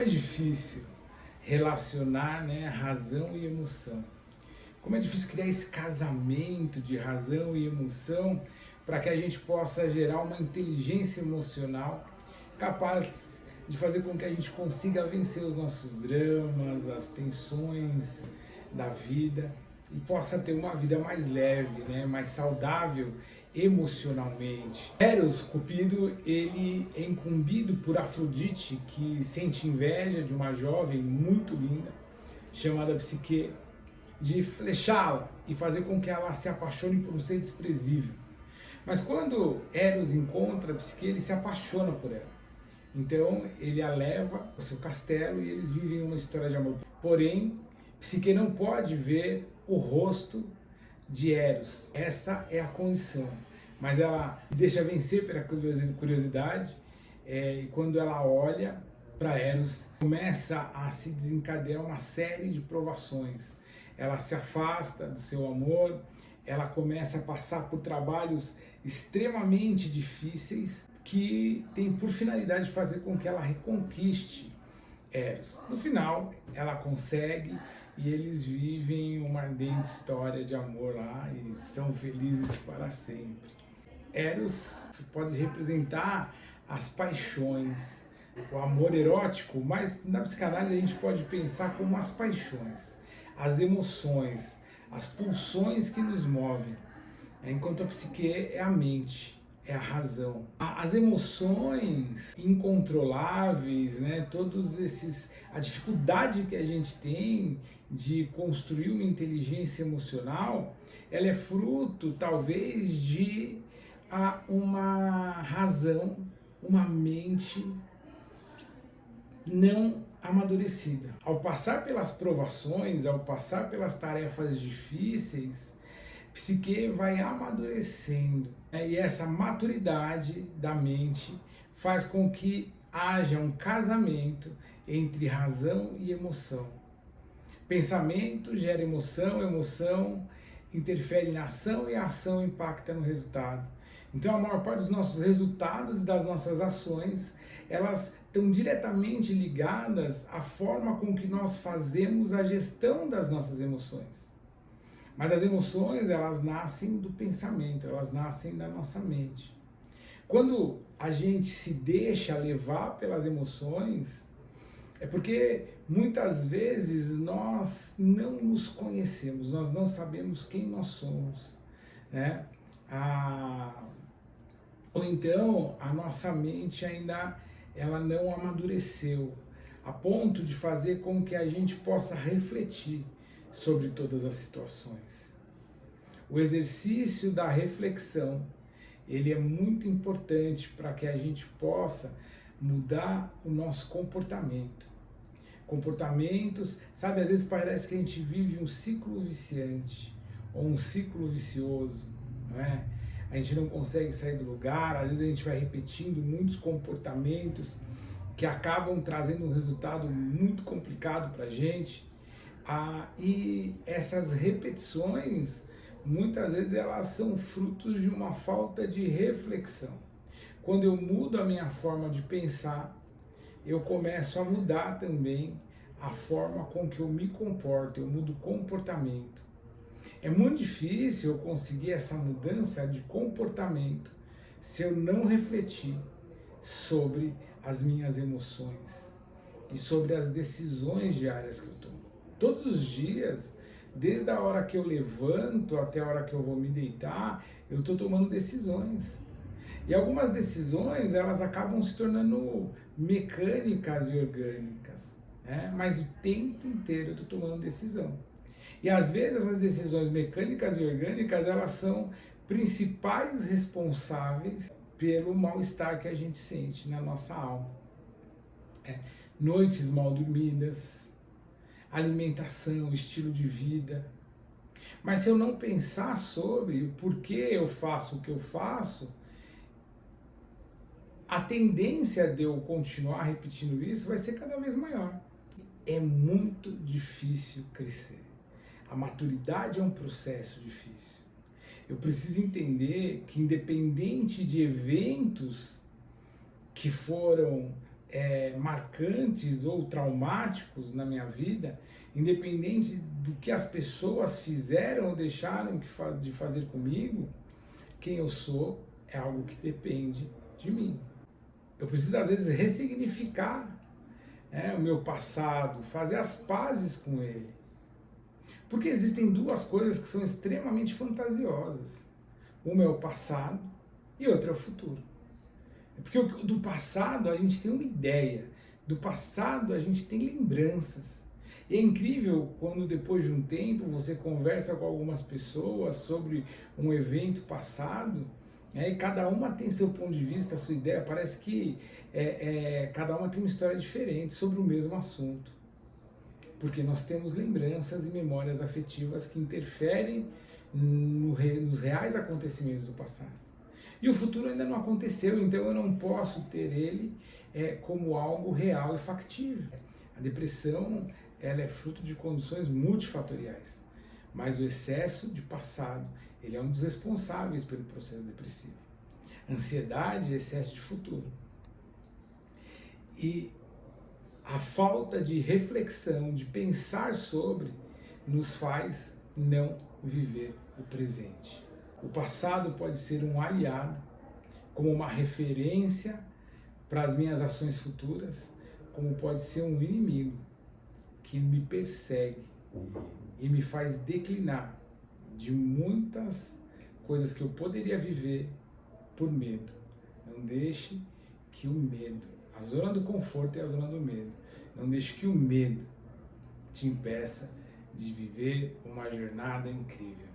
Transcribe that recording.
É difícil relacionar, né, razão e emoção. Como é difícil criar esse casamento de razão e emoção para que a gente possa gerar uma inteligência emocional capaz de fazer com que a gente consiga vencer os nossos dramas, as tensões da vida e possa ter uma vida mais leve, né, mais saudável emocionalmente. Eros, Cupido, ele é incumbido por Afrodite, que sente inveja de uma jovem muito linda chamada Psique, de flechá-la e fazer com que ela se apaixone por um ser desprezível. Mas quando Eros encontra Psique, ele se apaixona por ela. Então ele a leva ao seu castelo e eles vivem uma história de amor. Porém, Psique não pode ver o rosto de Eros. Essa é a condição. Mas ela se deixa vencer pela curiosidade e quando ela olha para Eros, começa a se desencadear uma série de provações. Ela se afasta do seu amor, ela começa a passar por trabalhos extremamente difíceis que tem por finalidade fazer com que ela reconquiste Eros. No final, ela consegue e eles vivem uma ardente história de amor lá e são felizes para sempre. Eros pode representar as paixões, o amor erótico, mas na psicanálise a gente pode pensar como as paixões, as emoções, as pulsões que nos movem, enquanto a psique é a mente, é a razão. As emoções incontroláveis, né, a dificuldade que a gente tem de construir uma inteligência emocional, ela é fruto talvez de uma razão, uma mente não amadurecida. Ao passar pelas provações, ao passar pelas tarefas difíceis, Psique vai amadurecendo, né? E essa maturidade da mente faz com que haja um casamento entre razão e emoção. Pensamento gera emoção, emoção interfere na ação e a ação impacta no resultado. Então a maior parte dos nossos resultados e das nossas ações, elas estão diretamente ligadas à forma com que nós fazemos a gestão das nossas emoções. Mas as emoções, elas nascem do pensamento, elas nascem da nossa mente. Quando a gente se deixa levar pelas emoções, é porque muitas vezes nós não nos conhecemos, nós não sabemos quem nós somos, né? Ou então a nossa mente ainda ela não amadureceu a ponto de fazer com que a gente possa refletir sobre todas as situações. O exercício da reflexão, ele é muito importante para que a gente possa mudar o nosso comportamento. Comportamentos, sabe, às vezes parece que a gente vive um ciclo viciante ou um ciclo vicioso, não é? A gente não consegue sair do lugar, às vezes a gente vai repetindo muitos comportamentos que acabam trazendo um resultado muito complicado para a gente. E essas repetições, muitas vezes elas são frutos de uma falta de reflexão. Quando eu mudo a minha forma de pensar, eu começo a mudar também a forma com que eu me comporto, eu mudo o comportamento. É muito difícil eu conseguir essa mudança de comportamento se eu não refletir sobre as minhas emoções e sobre as decisões diárias que eu tomo. Todos os dias, desde a hora que eu levanto até a hora que eu vou me deitar, eu estou tomando decisões. E algumas decisões, elas acabam se tornando mecânicas e orgânicas, né? Mas o tempo inteiro eu estou tomando decisão. E às vezes essas decisões mecânicas e orgânicas, elas são principais responsáveis pelo mal-estar que a gente sente na nossa alma. Noites mal dormidas, alimentação, estilo de vida. Mas se eu não pensar sobre o porquê eu faço o que eu faço, a tendência de eu continuar repetindo isso vai ser cada vez maior. É muito difícil crescer. A maturidade é um processo difícil. Eu preciso entender que, independente de eventos que foram marcantes ou traumáticos na minha vida, independente do que as pessoas fizeram ou deixaram de fazer comigo, quem eu sou é algo que depende de mim. Eu preciso, às vezes, ressignificar o meu passado, fazer as pazes com ele. Porque existem duas coisas que são extremamente fantasiosas. Uma é o passado e outra é o futuro. Porque do passado a gente tem uma ideia, do passado a gente tem lembranças. E é incrível quando depois de um tempo você conversa com algumas pessoas sobre um evento passado, e cada uma tem seu ponto de vista, sua ideia, parece que cada uma tem uma história diferente sobre o mesmo assunto. Porque nós temos lembranças e memórias afetivas que interferem nos reais acontecimentos do passado. E o futuro ainda não aconteceu, então eu não posso ter ele como algo real e factível. A depressão, ela é fruto de condições multifatoriais, mas o excesso de passado, ele é um dos responsáveis pelo processo depressivo. Ansiedade é excesso de futuro. E a falta de reflexão, de pensar sobre, nos faz não viver o presente. O passado pode ser um aliado, como uma referência para as minhas ações futuras, como pode ser um inimigo que me persegue e me faz declinar de muitas coisas que eu poderia viver por medo. Não deixe que o medo, a zona do conforto é a zona do medo, não deixe que o medo te impeça de viver uma jornada incrível.